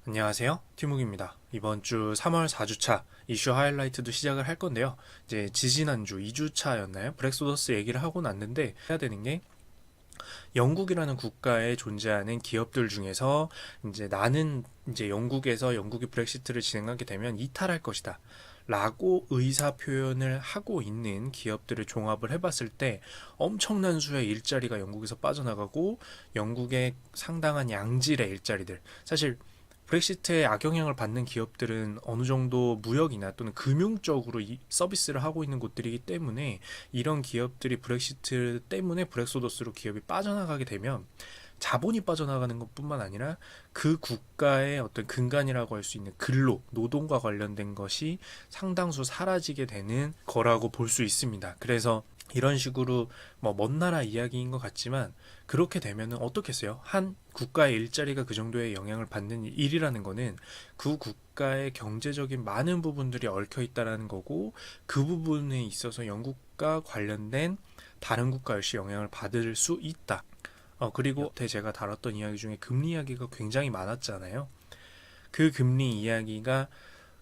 안녕하세요. 티묵입니다. 이번 주 3월 4주차 이슈 하이라이트도 시작을 할 건데요. 이제 지지난주 2주차였나요? 브렉소더스 얘기를 하고 났는데 해야 되는 게 영국이라는 국가에 존재하는 기업들 중에서 이제 나는 이제 영국이 브렉시트를 진행하게 되면 이탈할 것이다. 라고 의사 표현을 하고 있는 기업들을 종합을 해봤을 때 엄청난 수의 일자리가 영국에서 빠져나가고 영국의 상당한 양질의 일자리들, 사실 브렉시트의 악영향을 받는 기업들은 어느 정도 무역이나 또는 금융 쪽으로 이 서비스를 하고 있는 곳들이기 때문에 이런 기업들이 브렉시트 때문에 브렉소더스로 기업이 빠져나가게 되면 자본이 빠져나가는 것뿐만 아니라 그 국가의 어떤 근간이라고 할 수 있는 근로, 노동과 관련된 것이 상당수 사라지게 되는 거라고 볼 수 있습니다. 그래서 이런 식으로 먼 나라 이야기인 것 같지만 그렇게 되면은 어떻겠어요? 한 국가의 일자리가 그 정도의 영향을 받는 일이라는 거는 그 국가의 경제적인 많은 부분들이 얽혀 있다라는 거고, 그 부분에 있어서 영국과 관련된 다른 국가 역시 영향을 받을 수 있다. 그리고 여태 제가 다뤘던 이야기 중에 금리 이야기가 굉장히 많았잖아요. 그 금리 이야기가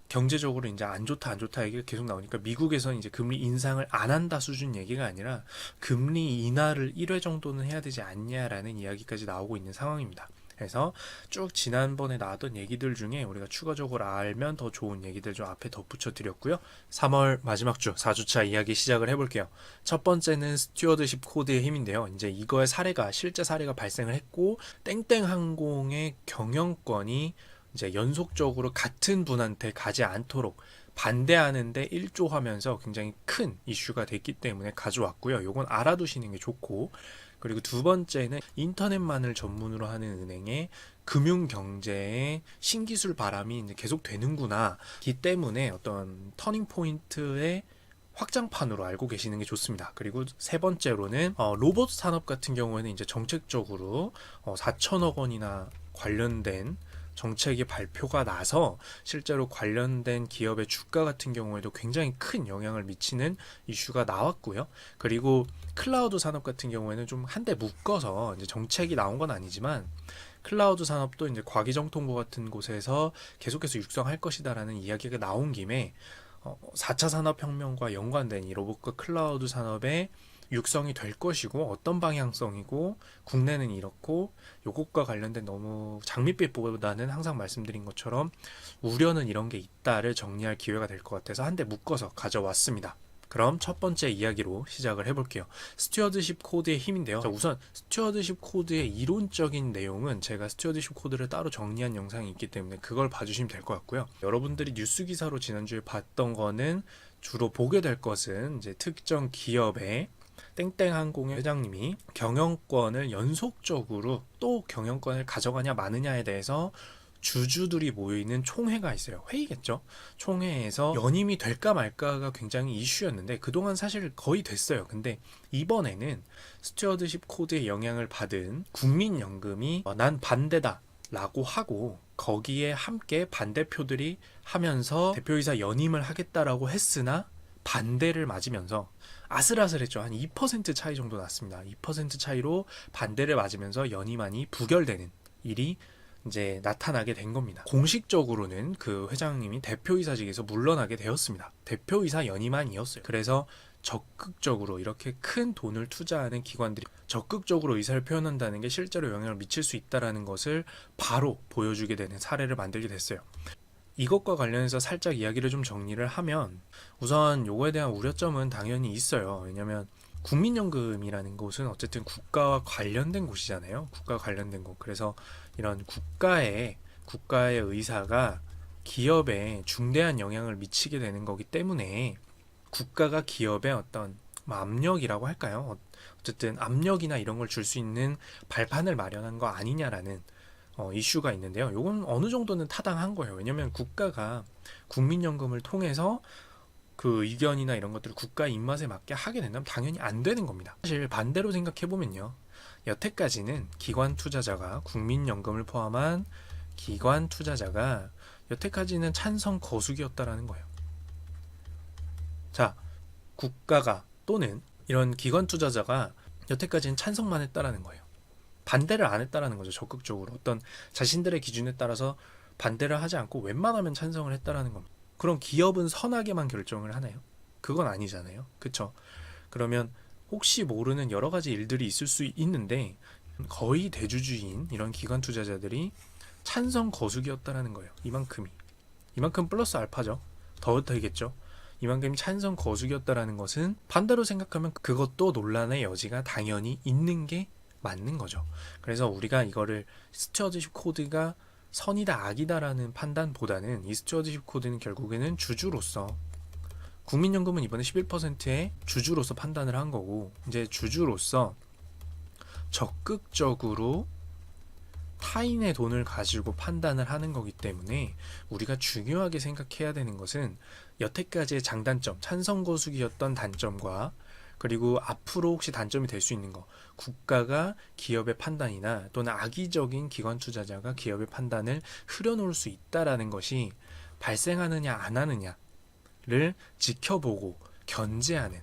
경제적으로 이제 안 좋다 안 좋다 얘기가 계속 나오니까 미국에서는 이제 금리 인상을 안 한다 수준 얘기가 아니라 금리 인하를 1회 정도는 해야 되지 않냐라는 이야기까지 나오고 있는 상황입니다. 그래서 쭉 지난번에 나왔던 얘기들 중에 우리가 추가적으로 알면 더 좋은 얘기들 좀 앞에 덧붙여 드렸고요. 3월 마지막 주 4주차 이야기 시작을 해볼게요. 첫 번째는 스튜어드십 코드의 힘인데요. 이제 이거의 실제 사례가 발생을 했고, 땡땡 항공의 경영권이 이제 연속적으로 같은 분한테 가지 않도록 반대하는데 일조하면서 굉장히 큰 이슈가 됐기 때문에 가져왔고요. 요건 알아두시는 게 좋고, 그리고 두 번째는 인터넷만을 전문으로 하는 은행의 금융 경제에 신기술 바람이 이제 계속 되는구나 기 때문에 어떤 터닝 포인트의 확장판으로 알고 계시는 게 좋습니다. 그리고 세 번째로는 로봇 산업 같은 경우에는 이제 정책적으로 4천억 원이나 관련된 정책이 발표가 나서 실제로 관련된 기업의 주가 같은 경우에도 굉장히 큰 영향을 미치는 이슈가 나왔고요. 그리고 클라우드 산업 같은 경우에는 좀 한데 묶어서 이제 정책이 나온 건 아니지만 클라우드 산업도 이제 과기정통부 같은 곳에서 계속해서 육성할 것이다라는 이야기가 나온 김에 4차 산업혁명과 연관된 이 로봇과 클라우드 산업의 육성이 될 것이고 어떤 방향성이고 국내는 이렇고 요것과 관련된 너무 장밋빛보다는 항상 말씀드린 것처럼 우려는 이런 게 있다를 정리할 기회가 될 것 같아서 한데 묶어서 가져왔습니다. 그럼 첫 번째 이야기로 시작을 해볼게요. 스튜어드십 코드의 힘인데요. 우선 스튜어드십 코드의 이론적인 내용은 제가 스튜어드십 코드를 따로 정리한 영상이 있기 때문에 그걸 봐주시면 될 것 같고요. 여러분들이 뉴스 기사로 지난주에 봤던 거는 주로 보게 될 것은 이제 특정 기업의 땡땡항공의 회장님이 경영권을 연속적으로 또 경영권을 가져가냐 마느냐에 대해서 주주들이 모여있는 총회가 있어요. 회의겠죠. 총회에서 연임이 될까 말까가 굉장히 이슈였는데 그동안 사실 거의 됐어요. 근데 이번에는 스튜어드십 코드의 영향을 받은 국민연금이 난 반대다 라고 하고 거기에 함께 반대표들이 하면서 대표이사 연임을 하겠다라고 했으나 반대를 맞으면서 아슬아슬했죠. 한 2% 차이 정도 났습니다. 2% 차이로 반대를 맞으면서 연임안이 부결되는 일이 이제 나타나게 된 겁니다. 공식적으로는 그 회장님이 대표이사직에서 물러나게 되었습니다. 대표이사 연임안이었어요. 그래서 적극적으로 이렇게 큰 돈을 투자하는 기관들이 적극적으로 의사를 표현한다는 게 실제로 영향을 미칠 수 있다는 것을 바로 보여주게 되는 사례를 만들게 됐어요. 이것과 관련해서 살짝 이야기를 좀 정리를 하면 우선 요거에 대한 우려점은 당연히 있어요. 왜냐면 국민연금이라는 곳은 어쨌든 국가와 관련된 곳이잖아요. 국가와 관련된 곳. 그래서 이런 국가의 의사가 기업에 중대한 영향을 미치게 되는 거기 때문에 국가가 기업에 어떤 압력이라고 할까요? 어쨌든 압력이나 이런 걸 줄 수 있는 발판을 마련한 거 아니냐라는 이슈가 있는데요. 이건 어느 정도는 타당한 거예요. 왜냐하면 국가가 국민연금을 통해서 그 의견이나 이런 것들을 국가의 입맛에 맞게 하게 된다면 당연히 안 되는 겁니다. 사실 반대로 생각해보면요. 여태까지는 기관 투자자가 국민연금을 포함한 기관 투자자가 여태까지는 찬성 거수기였다라는 거예요. 자, 국가가 또는 이런 기관 투자자가 여태까지는 찬성만 했다라는 거예요. 반대를 안 했다라는 거죠. 적극적으로 어떤 자신들의 기준에 따라서 반대를 하지 않고 웬만하면 찬성을 했다라는 겁니다. 그럼 기업은 선하게만 결정을 하나요? 그건 아니잖아요. 그쵸? 그러면 혹시 모르는 여러 가지 일들이 있을 수 있는데 거의 대주주인 이런 기관 투자자들이 찬성 거수기였다라는 거예요. 이만큼 플러스 알파죠. 더 되겠죠. 이만큼이 찬성 거수기였다라는 것은 반대로 생각하면 그것도 논란의 여지가 당연히 있는 게 맞는 거죠. 그래서 우리가 이거를 스튜어드십 코드가 선이다 악이다라는 판단보다는 이 스튜어드십 코드는 결국에는 주주로서 국민연금은 이번에 11%의 주주로서 판단을 한 거고 이제 주주로서 적극적으로 타인의 돈을 가지고 판단을 하는 거기 때문에 우리가 중요하게 생각해야 되는 것은 여태까지의 장단점, 찬성 거수기였던 단점과 그리고 앞으로 혹시 단점이 될 수 있는 거, 국가가 기업의 판단이나 또는 악의적인 기관 투자자가 기업의 판단을 흐려놓을 수 있다라는 것이 발생하느냐 안 하느냐를 지켜보고 견제하는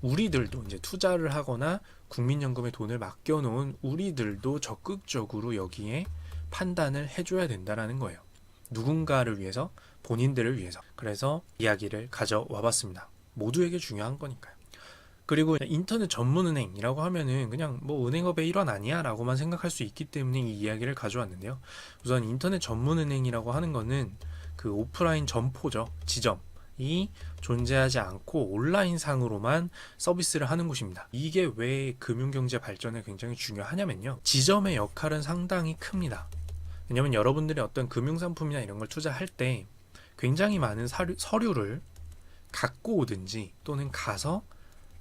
우리들도 이제 투자를 하거나 국민연금에 돈을 맡겨놓은 우리들도 적극적으로 여기에 판단을 해줘야 된다라는 거예요. 누군가를 위해서, 본인들을 위해서. 그래서 이야기를 가져와 봤습니다. 모두에게 중요한 거니까요. 그리고 인터넷 전문은행이라고 하면은 그냥 뭐 은행업의 일환 아니야 라고만 생각할 수 있기 때문에 이 이야기를 가져왔는데요. 우선 인터넷 전문은행이라고 하는 거는 그 오프라인 점포죠. 지점이 존재하지 않고 온라인 상으로만 서비스를 하는 곳입니다. 이게 왜 금융경제 발전에 굉장히 중요하냐면요. 지점의 역할은 상당히 큽니다. 왜냐면 여러분들이 어떤 금융상품이나 이런 걸 투자할 때 굉장히 많은 서류를 갖고 오든지 또는 가서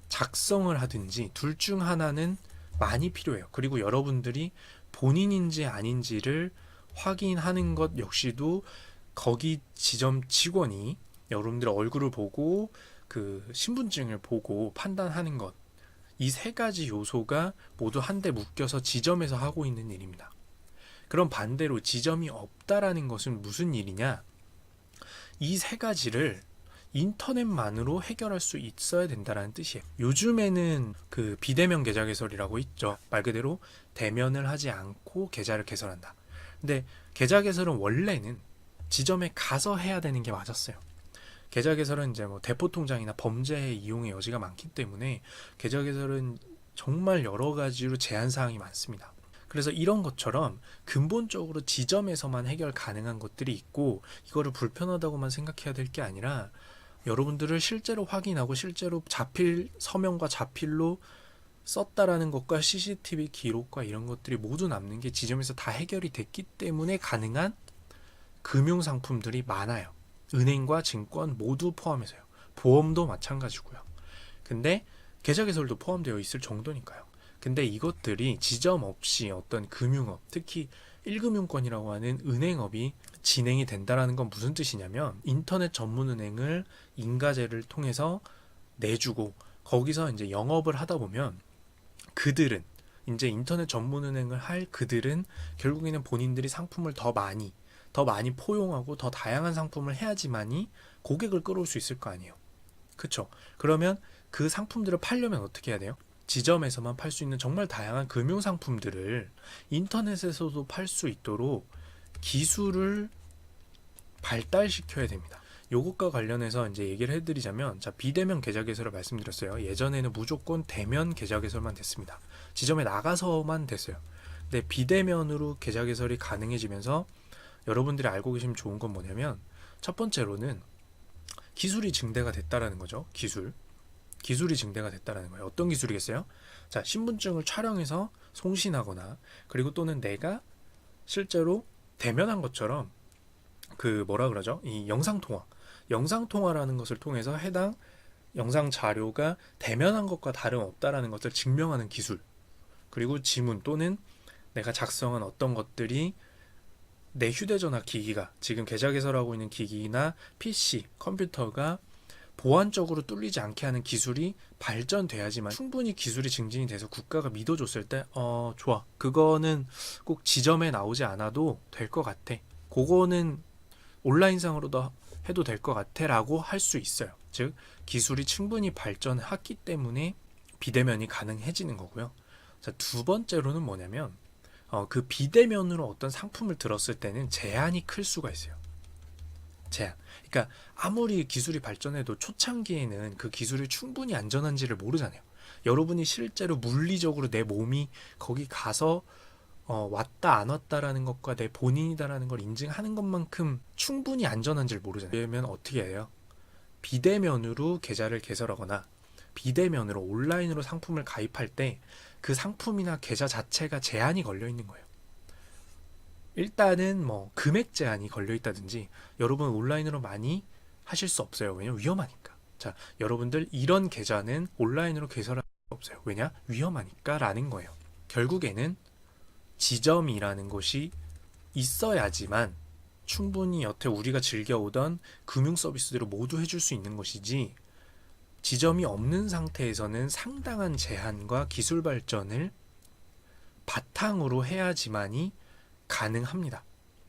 작성을 하든지 둘 중 하나는 많이 필요해요. 그리고 여러분들이 본인인지 아닌지를 확인하는 것 역시도 거기 지점 직원이 여러분들 얼굴을 보고 그 신분증을 보고 판단하는 것, 이 세 가지 요소가 모두 한데 묶여서 지점에서 하고 있는 일입니다. 그럼 반대로 지점이 없다라는 것은 무슨 일이냐? 이 세 가지를 인터넷만으로 해결할 수 있어야 된다는 뜻이에요. 요즘에는 그 비대면 계좌 개설이라고 있죠. 말 그대로 대면을 하지 않고 계좌를 개설한다. 근데 계좌 개설은 원래는 지점에 가서 해야 되는 게 맞았어요. 계좌 개설은 이제 뭐 대포 통장이나 범죄 이용의 여지가 많기 때문에 계좌 개설은 정말 여러 가지로 제한 사항이 많습니다. 그래서 이런 것처럼 근본적으로 지점에서만 해결 가능한 것들이 있고 이거를 불편하다고만 생각해야 될 게 아니라 여러분들을 실제로 확인하고 실제로 자필 서명과 자필로 썼다라는 것과 CCTV 기록과 이런 것들이 모두 남는 게 지점에서 다 해결이 됐기 때문에 가능한 금융상품들이 많아요. 은행과 증권 모두 포함해서요. 보험도 마찬가지고요. 근데 계좌 개설도 포함되어 있을 정도니까요. 근데 이것들이 지점 없이 어떤 금융업, 특히 1금융권이라고 하는 은행업이 진행이 된다라는 건 무슨 뜻이냐면 인터넷 전문은행을 인가제를 통해서 내주고 거기서 이제 영업을 하다 보면 그들은 이제 인터넷 전문은행을 할 그들은 결국에는 본인들이 상품을 더 많이 포용하고 더 다양한 상품을 해야지만이 고객을 끌어올 수 있을 거 아니에요. 그쵸? 그러면 그 상품들을 팔려면 어떻게 해야 돼요? 지점에서만 팔 수 있는 정말 다양한 금융 상품들을 인터넷에서도 팔 수 있도록 기술을 발달시켜야 됩니다. 요것과 관련해서 이제 얘기를 해드리자면, 자, 비대면 계좌 개설을 말씀드렸어요. 예전에는 무조건 대면 계좌 개설만 됐습니다. 지점에 나가서만 됐어요. 근데 비대면으로 계좌 개설이 가능해지면서 여러분들이 알고 계시면 좋은 건 뭐냐면, 첫 번째로는 기술이 증대가 됐다라는 거죠. 기술이 증대가 됐다라는 거예요. 어떤 기술이겠어요? 자, 신분증을 촬영해서 송신하거나 그리고 또는 내가 실제로 대면한 것처럼 그 뭐라 그러죠? 이 영상통화라는 것을 통해서 해당 영상 자료가 대면한 것과 다름없다라는 것을 증명하는 기술, 그리고 지문 또는 내가 작성한 어떤 것들이 내 휴대전화 기기가 지금 계좌 개설하고 있는 기기나 PC, 컴퓨터가 보안적으로 뚫리지 않게 하는 기술이 발전돼야지만 충분히 기술이 증진이 돼서 국가가 믿어줬을 때 좋아, 그거는 꼭 지점에 나오지 않아도 될 것 같아, 그거는 온라인상으로도 해도 될 것 같아 라고 할 수 있어요. 즉 기술이 충분히 발전했기 때문에 비대면이 가능해지는 거고요. 자, 두 번째로는 뭐냐면 그 비대면으로 어떤 상품을 들었을 때는 제한이 클 수가 있어요. 제한. 그러니까 아무리 기술이 발전해도 초창기에는 그 기술이 충분히 안전한지를 모르잖아요. 여러분이 실제로 물리적으로 내 몸이 거기 가서 왔다 안 왔다라는 것과 내 본인이다라는 걸 인증하는 것만큼 충분히 안전한지를 모르잖아요. 그러면 어떻게 해요? 비대면으로 계좌를 개설하거나 비대면으로 온라인으로 상품을 가입할 때 그 상품이나 계좌 자체가 제한이 걸려 있는 거예요. 일단은 뭐 금액 제한이 걸려 있다든지 여러분 온라인으로 많이 하실 수 없어요. 왜냐면 위험하니까. 자, 여러분들 이런 계좌는 온라인으로 개설할 수 없어요. 왜냐? 위험하니까 라는 거예요. 결국에는 지점이라는 곳이 있어야지만 충분히 여태 우리가 즐겨오던 금융 서비스들을 모두 해줄 수 있는 것이지, 지점이 없는 상태에서는 상당한 제한과 기술 발전을 바탕으로 해야지만이 가능합니다.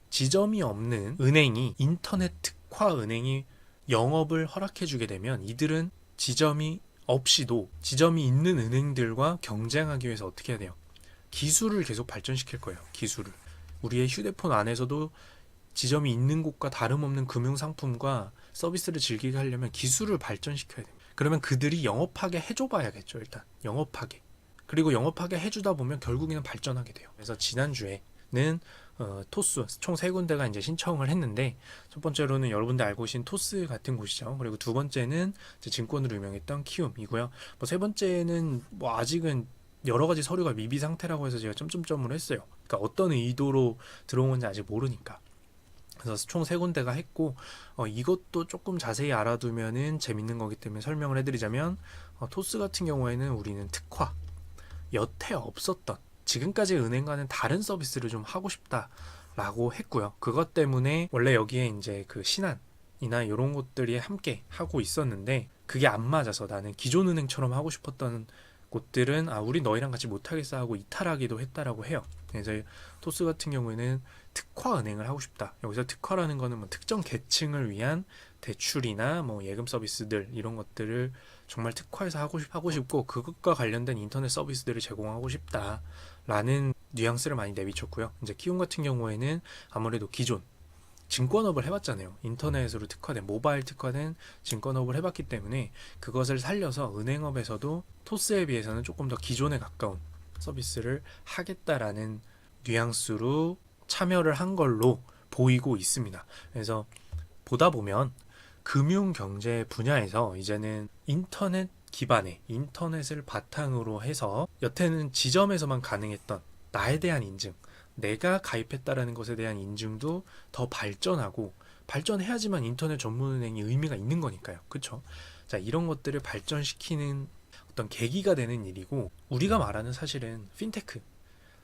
지점이 없는 은행이 인터넷 특화 은행이 영업을 허락해주게 되면 이들은 지점이 없이도 지점이 있는 은행들과 경쟁하기 위해서 어떻게 해야 돼요? 기술을 계속 발전시킬 거예요. 기술을. 우리의 휴대폰 안에서도 지점이 있는 곳과 다름없는 금융상품과 서비스를 즐기게 하려면 기술을 발전시켜야 됩니다. 그러면 그들이 영업하게 해줘봐야겠죠. 일단 영업하게. 그리고 영업하게 해주다 보면 결국에는 발전하게 돼요. 그래서 지난주에는 토스 총 3군데가 이제 신청을 했는데, 첫 번째로는 여러분들 알고 계신 토스 같은 곳이죠. 그리고 두 번째는 증권으로 유명했던 키움이고요. 세 번째는 아직은 여러 가지 서류가 미비 상태라고 해서 제가 점점점으로 했어요. 그러니까 어떤 의도로 들어온 건지 아직 모르니까. 그래서 총 3군데가 했고, 이것도 조금 자세히 알아두면은 재밌는 거기 때문에 설명을 해드리자면, 토스 같은 경우에는 우리는 특화, 여태 없었던 지금까지 은행과는 다른 서비스를 좀 하고 싶다라고 했고요. 그것 때문에 원래 여기에 이제 그 신한이나 이런 곳들이 함께 하고 있었는데, 그게 안 맞아서 나는 기존 은행처럼 하고 싶었던 곳들은 우리 너희랑 같이 못하겠어 하고 이탈하기도 했다라고 해요. 그래서 토스 같은 경우에는 특화 은행을 하고 싶다. 여기서 특화라는 거는 뭐 특정 계층을 위한 대출이나 뭐 예금 서비스들 이런 것들을 정말 특화해서 하고 싶고 그것과 관련된 인터넷 서비스들을 제공하고 싶다라는 뉘앙스를 많이 내비쳤고요. 이제 키움 같은 경우에는 아무래도 기존 증권업을 해봤잖아요. 인터넷으로 특화된 모바일 특화된 증권업을 해봤기 때문에 그것을 살려서 은행업에서도 토스에 비해서는 조금 더 기존에 가까운 서비스를 하겠다라는 뉘앙스로 참여를 한 걸로 보이고 있습니다. 그래서 보다 보면 금융 경제 분야에서 이제는 인터넷 기반의 인터넷을 바탕으로 해서 여태는 지점에서만 가능했던 나에 대한 인증, 내가 가입했다라는 것에 대한 인증도 더 발전하고, 발전해야지만 인터넷 전문은행이 의미가 있는 거니까요. 그렇죠? 자, 이런 것들을 발전시키는 어떤 계기가 되는 일이고, 우리가 말하는 사실은 핀테크,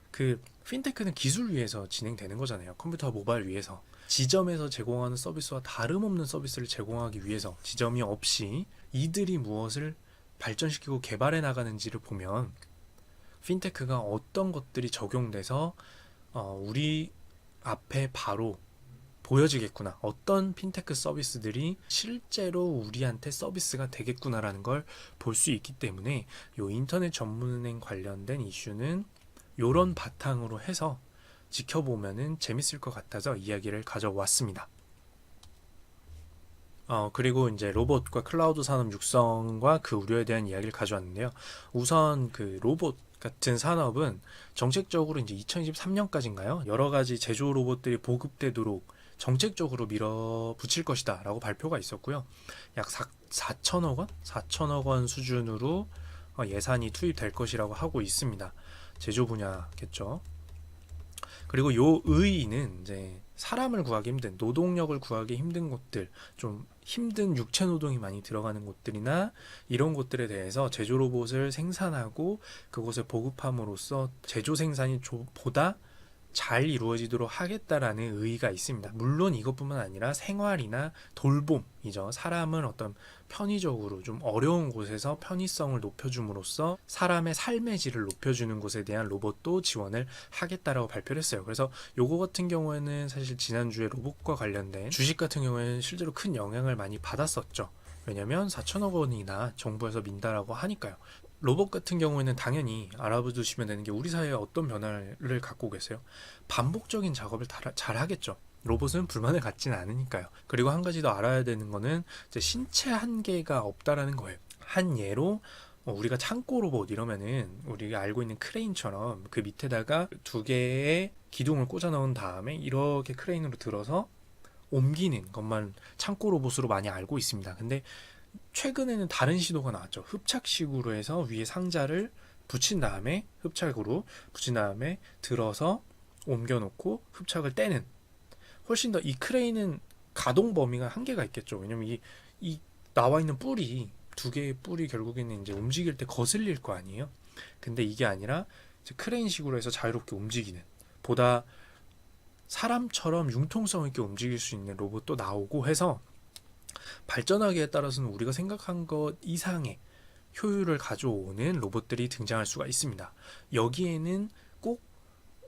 그 핀테크는 기술 위에서 진행되는 거잖아요. 컴퓨터 모바일 위에서 지점에서 제공하는 서비스와 다름없는 서비스를 제공하기 위해서 지점이 없이 이들이 무엇을 발전시키고 개발해 나가는지를 보면 핀테크가 어떤 것들이 적용돼서 우리 앞에 바로 보여지겠구나, 어떤 핀테크 서비스들이 실제로 우리한테 서비스가 되겠구나라는 걸 볼 수 있기 때문에 이 인터넷 전문은행 관련된 이슈는 요런 바탕으로 해서 지켜보면은 재밌을 것 같아서 이야기를 가져왔습니다. 그리고 이제 로봇과 클라우드 산업 육성과 그 우려에 대한 이야기를 가져왔는데요. 우선 그 로봇 같은 산업은 정책적으로 이제 2023년까지인가요? 여러 가지 제조 로봇들이 보급되도록 정책적으로 밀어붙일 것이다 라고 발표가 있었고요. 약 4천억 원? 4천억 원 수준으로 예산이 투입될 것이라고 하고 있습니다. 제조 분야겠죠. 그리고 요 의의는 이제 사람을 구하기 힘든, 노동력을 구하기 힘든 곳들, 좀 힘든 육체 노동이 많이 들어가는 곳들이나 이런 곳들에 대해서 제조 로봇을 생산하고 그곳에 보급함으로써 제조 생산이 보다 잘 이루어지도록 하겠다라는 의의가 있습니다. 물론 이것뿐만 아니라 생활이나 돌봄이죠. 사람을 어떤 편의적으로 좀 어려운 곳에서 편의성을 높여줌으로써 사람의 삶의 질을 높여주는 곳에 대한 로봇도 지원을 하겠다라고 발표를 했어요. 그래서 요거 같은 경우에는 사실 지난주에 로봇과 관련된 주식 같은 경우에는 실제로 큰 영향을 많이 받았었죠. 왜냐면 4천억 원이나 정부에서 민다라고 하니까요. 로봇 같은 경우에는 당연히 알아두시면 되는 게 우리 사회에 어떤 변화를 갖고 오겠어요? 반복적인 작업을 잘 하겠죠. 로봇은 불만을 갖지는 않으니까요. 그리고 한 가지 더 알아야 되는 거는 이제 신체 한계가 없다라는 거예요. 한 예로 우리가 창고 로봇 이러면은 우리가 알고 있는 크레인처럼 그 밑에다가 두 개의 기둥을 꽂아 넣은 다음에 이렇게 크레인으로 들어서 옮기는 것만 창고 로봇으로 많이 알고 있습니다. 근데 최근에는 다른 시도가 나왔죠. 흡착식으로 해서 위에 상자를 붙인 다음에 흡착으로 붙인 다음에 들어서 옮겨놓고 흡착을 떼는, 훨씬 더 이 크레인은 가동 범위가 한계가 있겠죠. 왜냐면 이 나와 있는 뿔이 두 개의 뿔이 결국에는 이제 움직일 때 거슬릴 거 아니에요. 근데 이게 아니라 이제 크레인식으로 해서 자유롭게 움직이는, 보다 사람처럼 융통성 있게 움직일 수 있는 로봇도 나오고 해서 발전하기에 따라서는 우리가 생각한 것 이상의 효율을 가져오는 로봇들이 등장할 수가 있습니다. 여기에는 꼭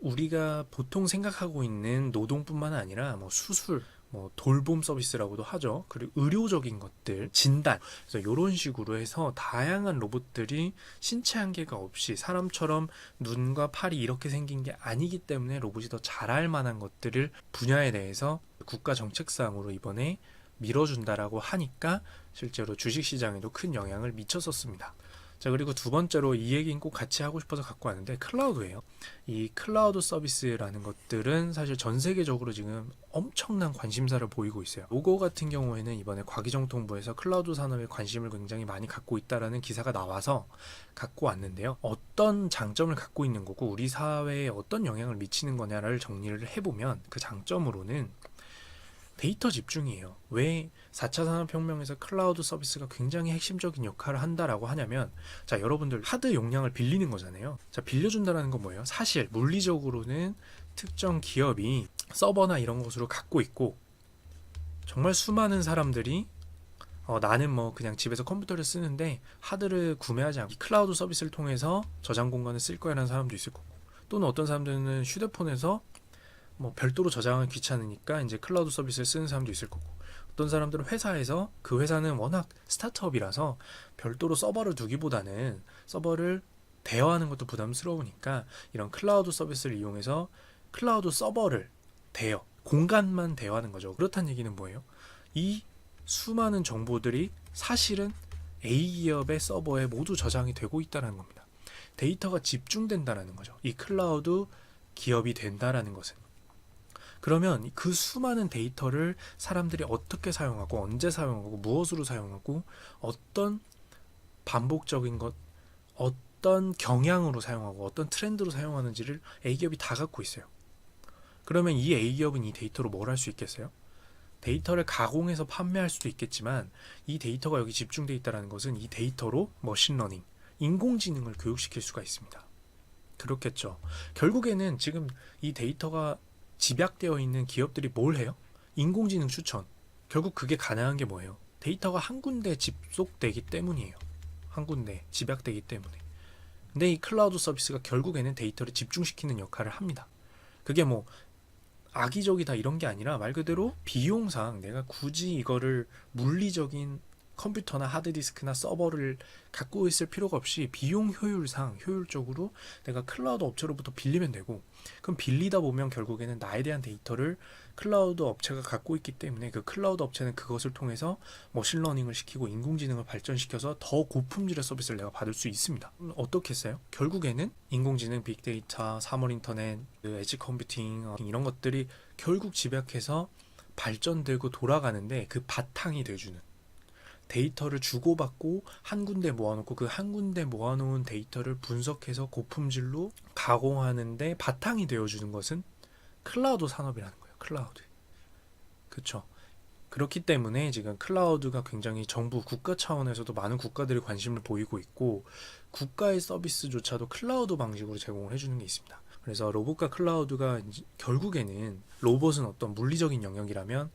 우리가 보통 생각하고 있는 노동뿐만 아니라 뭐 수술, 뭐 돌봄 서비스라고도 하죠. 그리고 의료적인 것들, 진단, 그래서 이런 식으로 해서 다양한 로봇들이 신체 한계가 없이 사람처럼 눈과 팔이 이렇게 생긴 게 아니기 때문에 로봇이 더 잘할 만한 것들을 분야에 대해서 국가 정책상으로 이번에 밀어준다라고 하니까 실제로 주식시장에도 큰 영향을 미쳤었습니다. 자, 그리고 두 번째로 이 얘기는 꼭 같이 하고 싶어서 갖고 왔는데 클라우드예요. 이 클라우드 서비스라는 것들은 사실 전 세계적으로 지금 엄청난 관심사를 보이고 있어요. 로고 같은 경우에는 이번에 과기정통부에서 클라우드 산업에 관심을 굉장히 많이 갖고 있다라는 기사가 나와서 갖고 왔는데요. 어떤 장점을 갖고 있는 거고 우리 사회에 어떤 영향을 미치는 거냐를 정리를 해보면 그 장점으로는 데이터 집중이에요. 왜 4차 산업혁명에서 클라우드 서비스가 굉장히 핵심적인 역할을 한다라고 하냐면, 자, 여러분들 하드 용량을 빌리는 거잖아요. 자, 빌려준다라는 건 뭐예요? 사실 물리적으로는 특정 기업이 서버나 이런 것으로 갖고 있고 정말 수많은 사람들이 나는 뭐 그냥 집에서 컴퓨터를 쓰는데 하드를 구매하지 않고 이 클라우드 서비스를 통해서 저장 공간을 쓸 거라는 사람도 있을 거고, 또는 어떤 사람들은 휴대폰에서 뭐 별도로 저장은 귀찮으니까 이제 클라우드 서비스를 쓰는 사람도 있을 거고, 어떤 사람들은 회사에서 그 회사는 워낙 스타트업이라서 별도로 서버를 두기보다는 서버를 대여하는 것도 부담스러우니까 이런 클라우드 서비스를 이용해서 클라우드 서버를 공간만 대여하는 거죠. 그렇다는 얘기는 뭐예요? 이 수많은 정보들이 사실은 A 기업의 서버에 모두 저장이 되고 있다는 겁니다. 데이터가 집중된다는 거죠. 이 클라우드 기업이 된다라는 것은. 그러면 그 수많은 데이터를 사람들이 어떻게 사용하고 언제 사용하고 무엇으로 사용하고 어떤 반복적인 것, 어떤 경향으로 사용하고 어떤 트렌드로 사용하는지를 A기업이 다 갖고 있어요. 그러면 이 A기업은 이 데이터로 뭘 할 수 있겠어요? 데이터를 가공해서 판매할 수도 있겠지만 이 데이터가 여기 집중되어 있다는 것은 이 데이터로 머신러닝, 인공지능을 교육시킬 수가 있습니다. 그렇겠죠. 결국에는 지금 이 데이터가 집약되어 있는 기업들이 뭘 해요? 인공지능 추천. 결국 그게 가능한 게 뭐예요? 데이터가 한 군데 집속되기 때문이에요. 한 군데 집약되기 때문에. 근데 이 클라우드 서비스가 결국에는 데이터를 집중시키는 역할을 합니다. 그게 뭐 악의적이다 이런 게 아니라 말 그대로 비용상 내가 굳이 이거를 물리적인 컴퓨터나 하드디스크나 서버를 갖고 있을 필요가 없이 비용 효율상 효율적으로 내가 클라우드 업체로부터 빌리면 되고, 그럼 빌리다 보면 결국에는 나에 대한 데이터를 클라우드 업체가 갖고 있기 때문에 그 클라우드 업체는 그것을 통해서 머신러닝을 시키고 인공지능을 발전시켜서 더 고품질의 서비스를 내가 받을 수 있습니다. 어떻게 했어요? 결국에는 인공지능, 빅데이터, 사물 인터넷, 엣지 컴퓨팅 이런 것들이 결국 집약해서 발전되고 돌아가는데 그 바탕이 돼주는, 데이터를 주고받고 한 군데 모아놓고 그 한 군데 모아놓은 데이터를 분석해서 고품질로 가공하는데 바탕이 되어주는 것은 클라우드 산업이라는 거예요. 클라우드. 그쵸. 그렇기 때문에 지금 클라우드가 굉장히 정부, 국가 차원에서도 많은 국가들이 관심을 보이고 있고, 국가의 서비스조차도 클라우드 방식으로 제공을 해주는 게 있습니다. 그래서 로봇과 클라우드가 결국에는, 로봇은 어떤 물리적인 영역이라면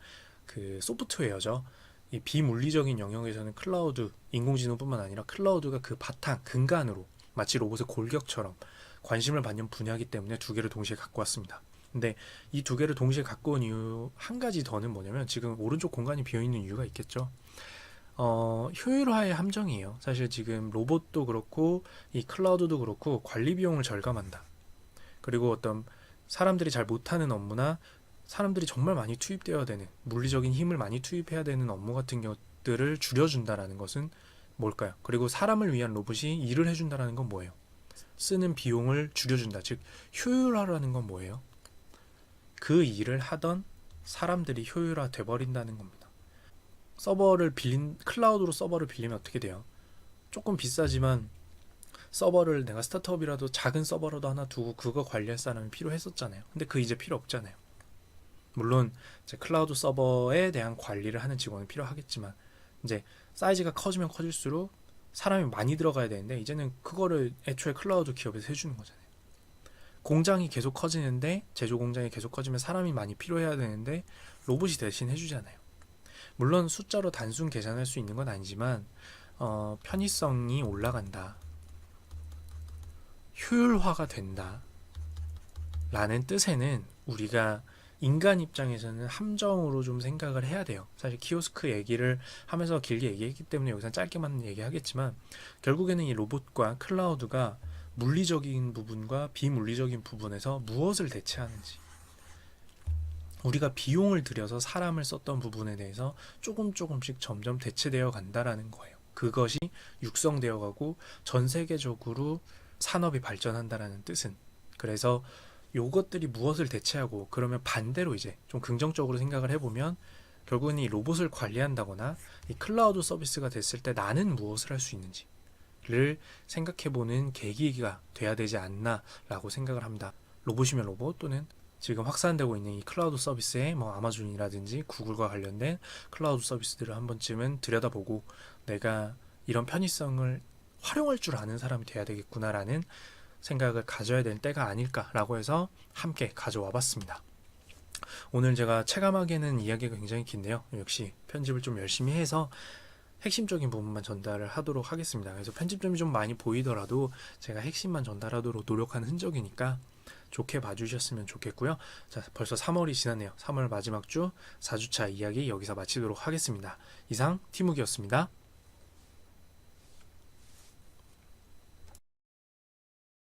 그 소프트웨어죠. 이 비물리적인 영역에서는 클라우드, 인공지능뿐만 아니라 클라우드가 그 바탕, 근간으로 마치 로봇의 골격처럼 관심을 받는 분야이기 때문에 두 개를 동시에 갖고 왔습니다. 근데 이 두 개를 동시에 갖고 온 이유 한 가지 더는 뭐냐면 지금 오른쪽 공간이 비어있는 이유가 있겠죠. 효율화의 함정이에요. 사실 지금 로봇도 그렇고 이 클라우드도 그렇고 관리 비용을 절감한다. 그리고 어떤 사람들이 잘 못하는 업무나 사람들이 정말 많이 투입되어야 되는 물리적인 힘을 많이 투입해야 되는 업무 같은 것들을 줄여준다라는 것은 뭘까요? 그리고 사람을 위한 로봇이 일을 해준다라는 건 뭐예요? 쓰는 비용을 줄여준다. 즉 효율화라는 건 뭐예요? 그 일을 하던 사람들이 효율화 돼버린다는 겁니다. 클라우드로 서버를 빌리면 어떻게 돼요? 조금 비싸지만 서버를 내가 스타트업이라도 작은 서버라도 하나 두고 그거 관리할 사람이 필요했었잖아요. 근데 그 이제 필요 없잖아요. 물론 이제 클라우드 서버에 대한 관리를 하는 직원은 필요하겠지만 이제 사이즈가 커지면 커질수록 사람이 많이 들어가야 되는데 이제는 그거를 애초에 클라우드 기업에서 해주는 거잖아요. 공장이 계속 커지는데 제조 공장이 계속 커지면 사람이 많이 필요해야 되는데 로봇이 대신 해주잖아요. 물론 숫자로 단순 계산할 수 있는 건 아니지만 편의성이 올라간다, 효율화가 된다 라는 뜻에는 우리가 인간 입장에서는 함정으로 좀 생각을 해야 돼요. 사실 키오스크 얘기를 하면서 길게 얘기했기 때문에 여기서 짧게만 얘기하겠지만 결국에는 이 로봇과 클라우드가 물리적인 부분과 비물리적인 부분에서 무엇을 대체하는지, 우리가 비용을 들여서 사람을 썼던 부분에 대해서 조금씩 점점 대체되어 간다라는 거예요. 그것이 육성되어 가고 전 세계적으로 산업이 발전한다라는 뜻은, 그래서 요것들이 무엇을 대체하고, 그러면 반대로 이제 좀 긍정적으로 생각을 해보면 결국은 이 로봇을 관리한다거나 이 클라우드 서비스가 됐을 때 나는 무엇을 할 수 있는지를 생각해보는 계기가 돼야 되지 않나라고 생각을 합니다. 로봇이면 로봇, 또는 지금 확산되고 있는 이 클라우드 서비스에 뭐 아마존이라든지 구글과 관련된 클라우드 서비스들을 한 번쯤은 들여다보고 내가 이런 편의성을 활용할 줄 아는 사람이 돼야 되겠구나라는 생각을 가져야 될 때가 아닐까라고 해서 함께 가져와 봤습니다. 오늘 제가 체감하기에는 이야기가 굉장히 긴데요. 역시 편집을 좀 열심히 해서 핵심적인 부분만 전달을 하도록 하겠습니다. 그래서 편집점이 좀 많이 보이더라도 제가 핵심만 전달하도록 노력하는 흔적이니까 좋게 봐주셨으면 좋겠고요. 자, 벌써 3월이 지났네요. 3월 마지막 주 4주차 이야기 여기서 마치도록 하겠습니다. 이상 티묵이었습니다.